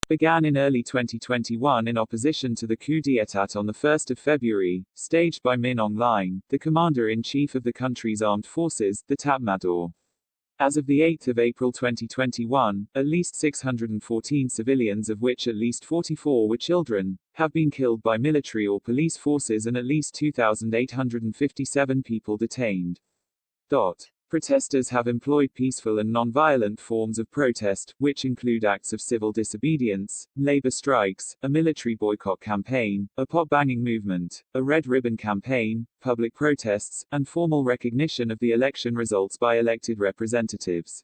began in early 2021 in opposition to the coup d'état on the 1st of February, staged by Min Aung Hlaing, the commander-in-chief of the country's armed forces, the Tatmadaw. As of the 8th of April 2021, at least 614 civilians, of which at least 44 were children, have been killed by military or police forces and at least 2,857 people detained. Protesters have employed peaceful and non-violent forms of protest, which include acts of civil disobedience, labor strikes, a military boycott campaign, a pot-banging movement, a red ribbon campaign, public protests, and formal recognition of the election results by elected representatives.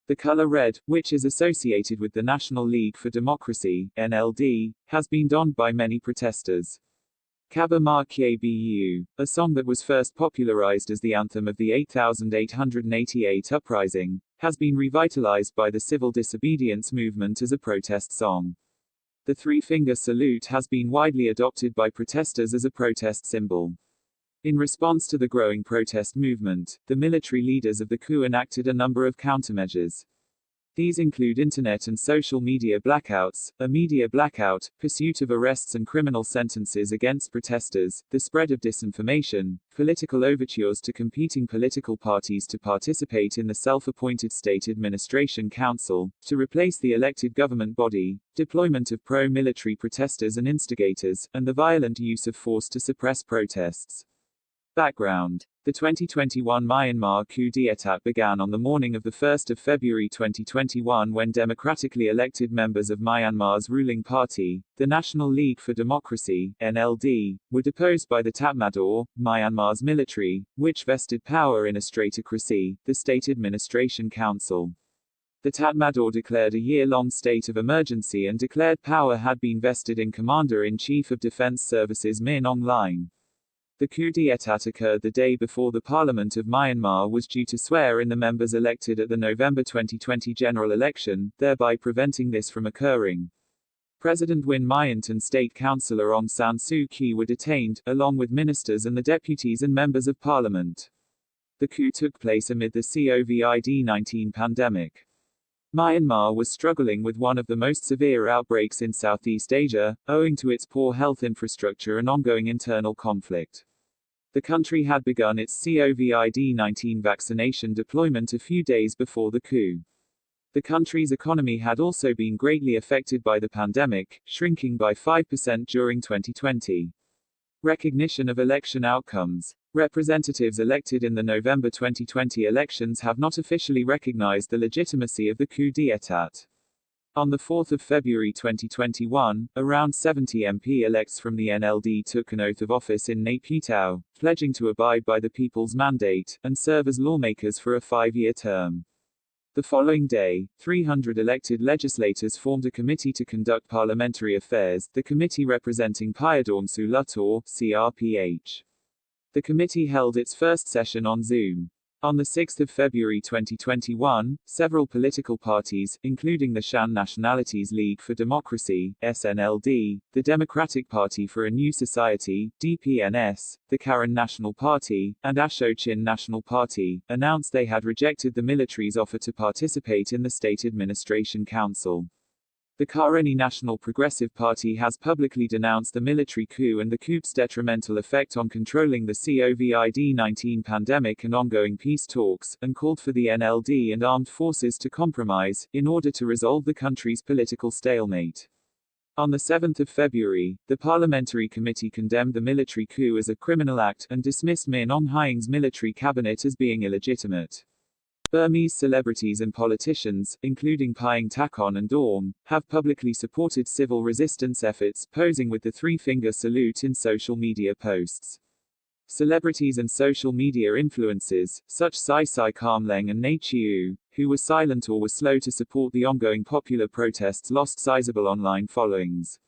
The color red, which is associated with the National League for Democracy, NLD, has been donned by many protesters. Kabar Ma Kyay Bu, a song that was first popularised as the anthem of the 8888 Uprising, has been revitalised by the civil disobedience movement as a protest song. The three-finger salute has been widely adopted by protesters as a protest symbol. In response to the growing protest movement, the military leaders of the coup enacted a number of countermeasures. These include internet and social media blackouts, a media blackout, pursuit of arrests and criminal sentences against protesters, the spread of disinformation, political overtures to competing political parties to participate in the self-appointed State Administration Council, to replace the elected government body, deployment of pro-military protesters and instigators, and the violent use of force to suppress protests. Background. The 2021 Myanmar coup d'état began on the morning of the 1st of February 2021 when democratically elected members of Myanmar's ruling party, the National League for Democracy, NLD, were deposed by the Tatmadaw, Myanmar's military, which vested power in a straightocracy, the State Administration Council. The Tatmadaw declared a year-long state of emergency and declared power had been vested in Commander-in-Chief of Defense Services Min Aung Hlaing. The coup d'état occurred the day before the Parliament of Myanmar was due to swear in the members elected at the November 2020 general election, thereby preventing this from occurring. President Win Myint and State Councillor Aung San Suu Kyi were detained, along with ministers and the deputies and members of parliament. The coup took place amid the COVID-19 pandemic. Myanmar was struggling with one of the most severe outbreaks in Southeast Asia, owing to its poor health infrastructure and ongoing internal conflict. The country had begun its COVID-19 vaccination deployment a few days before the coup. The country's economy had also been greatly affected by the pandemic, shrinking by 5% during 2020. Recognition of election outcomes. Representatives elected in the November 2020 elections have not officially recognized the legitimacy of the coup d'état. On the 4th of February 2021, around 70 MP-elects from the NLD took an oath of office in Naypyidaw, pledging to abide by the people's mandate, and serve as lawmakers for a 5-year term. The following day, 300 elected legislators formed a committee to conduct parliamentary affairs, the committee representing Pyadormsu Lutor, CRPH. The committee held its first session on Zoom. On the 6th of February 2021, several political parties, including the Shan Nationalities League for Democracy, SNLD, the Democratic Party for a New Society, DPNS, the Karen National Party, and Asho Chin National Party, announced they had rejected the military's offer to participate in the State Administration Council. The Karenni National Progressive Party has publicly denounced the military coup and the coup's detrimental effect on controlling the COVID-19 pandemic and ongoing peace talks, and called for the NLD and armed forces to compromise, in order to resolve the country's political stalemate. On the 7th of February, the parliamentary committee condemned the military coup as a criminal act, and dismissed Min Aung Hlaing's military cabinet as being illegitimate. Burmese celebrities and politicians, including Pying Takon and Dawn, have publicly supported civil resistance efforts, posing with the three-finger salute in social media posts. Celebrities and social media influencers, such Sai Kamleng and Na Chiu, who were silent or were slow to support the ongoing popular protests, lost sizable online followings.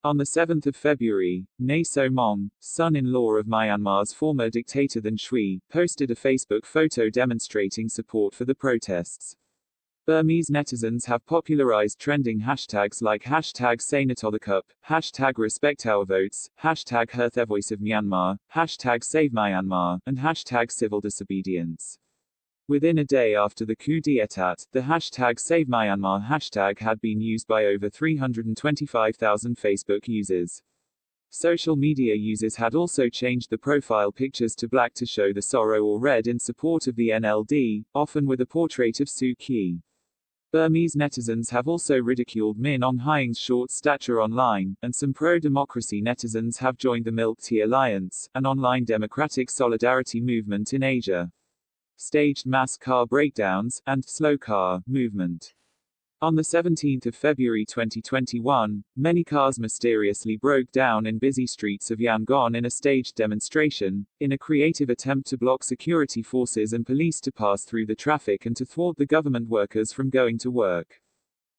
On the 7th of February, Ne So Mong, son-in-law of Myanmar's former dictator Than Shwe, posted a Facebook photo demonstrating support for the protests. Burmese netizens have popularized trending hashtags like hashtag #SaneToTheCup, hashtag #RespectOurVotes, hashtag #HearTheVoice of Myanmar, hashtag #SaveMyanmar, and hashtag #CivilDisobedience. Within a day after the coup d'état, the hashtag #SaveMyanmar hashtag had been used by over 325,000 Facebook users. Social media users had also changed the profile pictures to black to show the sorrow or red in support of the NLD, often with a portrait of Suu Kyi. Burmese netizens have also ridiculed Min Aung Hlaing's short stature online, and some pro-democracy netizens have joined the Milk Tea Alliance, an online democratic solidarity movement in Asia. Staged mass car breakdowns, and slow car movement. On the 17th of February 2021, many cars mysteriously broke down in busy streets of Yangon in a staged demonstration, in a creative attempt to block security forces and police to pass through the traffic and to thwart the government workers from going to work.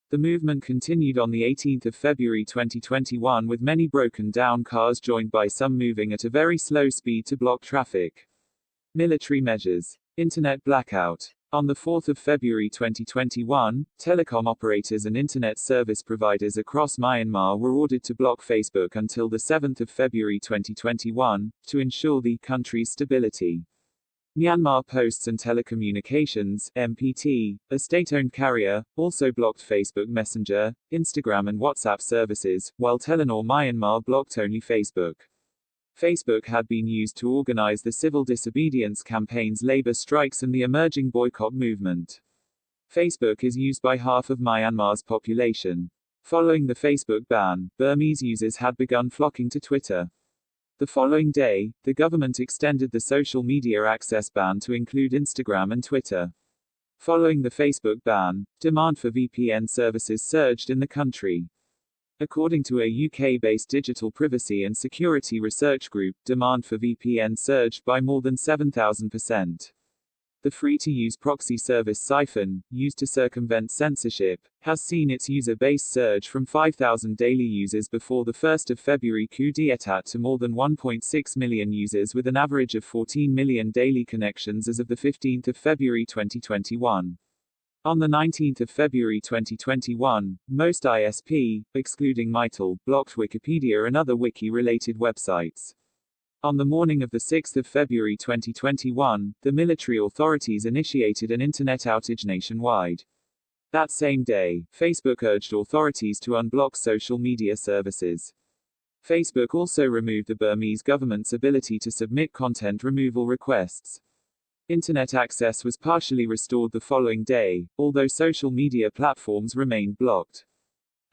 The movement continued on the 18th of February 2021 with many broken down cars joined by some moving at a very slow speed to block traffic. Military measures. Internet blackout. On the 4th of February 2021, telecom operators and internet service providers across Myanmar were ordered to block Facebook until the 7th of February 2021, to ensure the country's stability. Myanmar Posts and Telecommunications, MPT, a state-owned carrier, also blocked Facebook Messenger, Instagram and WhatsApp services, while Telenor Myanmar blocked only Facebook. Facebook had been used to organize the civil disobedience campaigns, labor strikes, and the emerging boycott movement. Facebook is used by half of Myanmar's population. Following the Facebook ban, Burmese users had begun flocking to Twitter. The following day, the government extended the social media access ban to include Instagram and Twitter. Following the Facebook ban, demand for VPN services surged in the country. According to a UK-based digital privacy and security research group, demand for VPN surged by more than 7,000%. The free-to-use proxy service Siphon, used to circumvent censorship, has seen its user base surge from 5,000 daily users before the 1st of February coup d'état to more than 1.6 million users with an average of 14 million daily connections as of the 15th of February 2021. On the 19th of February 2021, most ISP, excluding Mytel, blocked Wikipedia and other wiki-related websites. On the morning of the 6th of February 2021, the military authorities initiated an internet outage nationwide. That same day, Facebook urged authorities to unblock social media services. Facebook also removed the Burmese government's ability to submit content removal requests. Internet access was partially restored the following day, although social media platforms remained blocked.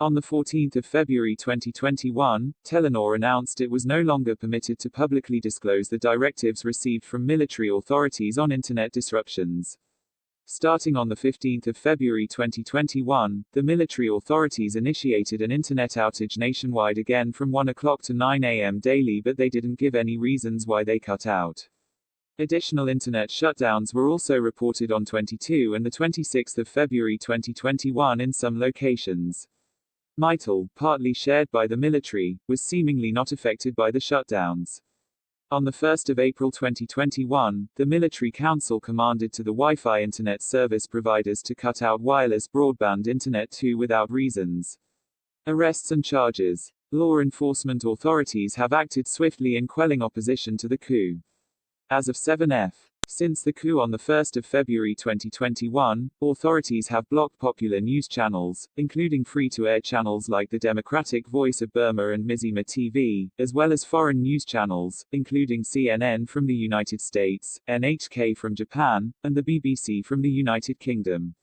On the 14th of February 2021, Telenor announced it was no longer permitted to publicly disclose the directives received from military authorities on internet disruptions. Starting on the 15th of February 2021, the military authorities initiated an internet outage nationwide again from 1 o'clock to 9 a.m. daily, but they didn't give any reasons why they cut out. Additional internet shutdowns were also reported on 22 and the 26th of February 2021 in some locations. Mytel, partly shared by the military, was seemingly not affected by the shutdowns. On the 1st of April 2021, the Military Council commanded to the Wi-Fi internet service providers to cut out wireless broadband internet too without reasons. Arrests and charges. Law enforcement authorities have acted swiftly in quelling opposition to the coup. As of 7F. Since the coup on the 1st of February 2021, authorities have blocked popular news channels, including free-to-air channels like the Democratic Voice of Burma and Mizima TV, as well as foreign news channels, including CNN from the United States, NHK from Japan, and the BBC from the United Kingdom.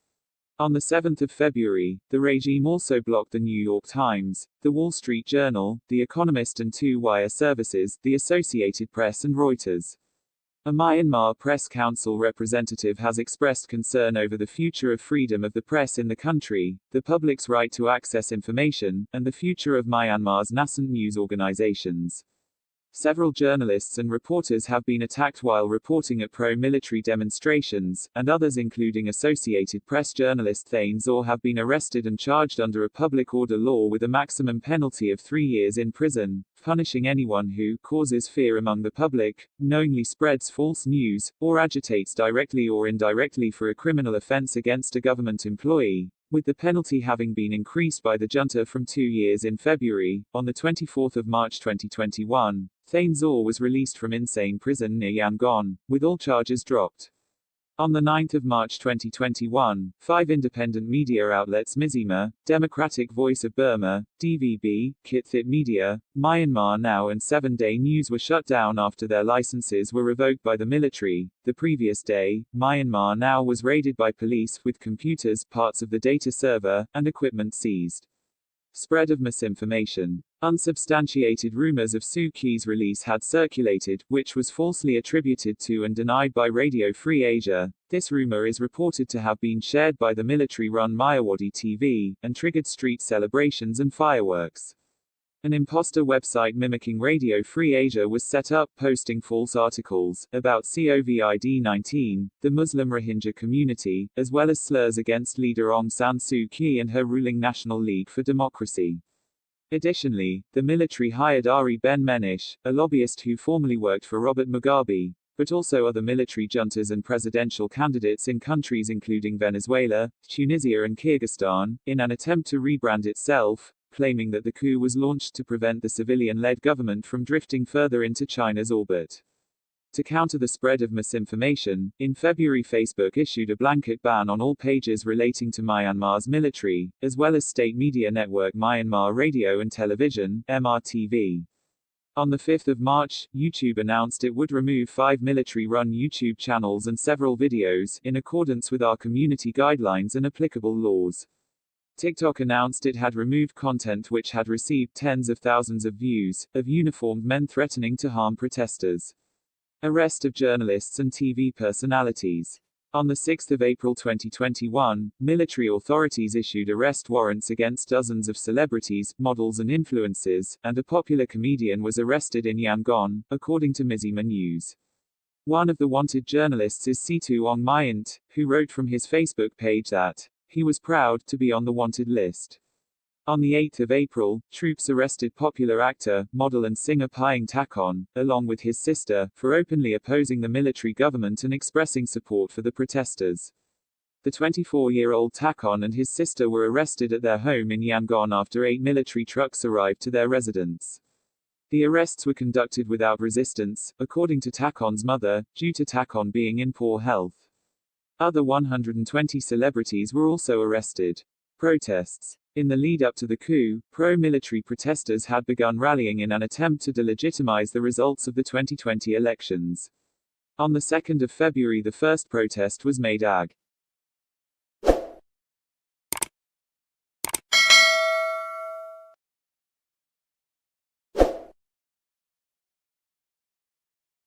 On the 7th of February, the regime also blocked the New York Times, the Wall Street Journal, The Economist and two wire services, the Associated Press and Reuters. A Myanmar Press Council representative has expressed concern over the future of freedom of the press in the country, the public's right to access information, and the future of Myanmar's nascent news organizations. Several journalists and reporters have been attacked while reporting at pro-military demonstrations, and others including Associated Press journalist Thanes Orr have been arrested and charged under a public order law with a maximum penalty of 3 years in prison, punishing anyone who causes fear among the public, knowingly spreads false news, or agitates directly or indirectly for a criminal offense against a government employee, with the penalty having been increased by the junta from 2 years in February. On the 24th of March 2021, Thanes Orr was released from insane prison near Yangon, with all charges dropped. On the 9th of March 2021, 5 independent media outlets Myanmar, Democratic Voice of Burma, DVB, Kithit Media, Myanmar Now and 7-Day News were shut down after their licenses were revoked by the military. The previous day, Myanmar Now was raided by police, with computers, parts of the data server, and equipment seized. Spread of misinformation. Unsubstantiated rumors of Suu Kyi's release had circulated, which was falsely attributed to and denied by Radio Free Asia. This rumor is reported to have been shared by the military-run Mayawadi TV, and triggered street celebrations and fireworks. An imposter website mimicking Radio Free Asia was set up, posting false articles about COVID-19, the Muslim Rohingya community, as well as slurs against leader Aung San Suu Kyi and her ruling National League for Democracy. Additionally, the military hired Ari Ben Menish, a lobbyist who formerly worked for Robert Mugabe, but also other military juntas and presidential candidates in countries including Venezuela, Tunisia and Kyrgyzstan, in an attempt to rebrand itself, claiming that the coup was launched to prevent the civilian-led government from drifting further into China's orbit. To counter the spread of misinformation, in February Facebook issued a blanket ban on all pages relating to Myanmar's military, as well as state media network Myanmar Radio and Television, MRTV. On the 5th of March, YouTube announced it would remove 5 military-run YouTube channels and several videos, in accordance with our community guidelines and applicable laws. TikTok announced it had removed content which had received tens of thousands of views, of uniformed men threatening to harm protesters. Arrest of journalists and TV personalities. On the 6th of April 2021, military authorities issued arrest warrants against dozens of celebrities, models and influencers, and a popular comedian was arrested in Yangon, according to Myanmar News. One of the wanted journalists is Situ Aung Myint, who wrote from his Facebook page that he was proud to be on the wanted list. On the 8th of April, troops arrested popular actor, model and singer Pying Takon, along with his sister, for openly opposing the military government and expressing support for the protesters. The 24-year-old Takon and his sister were arrested at their home in Yangon after 8 military trucks arrived to their residence. The arrests were conducted without resistance, according to Takon's mother, due to Takon being in poor health. Other 120 celebrities were also arrested. Protests. In the lead-up to the coup, pro-military protesters had begun rallying in an attempt to delegitimize the results of the 2020 elections. On the 2nd of February the first protest was made ag.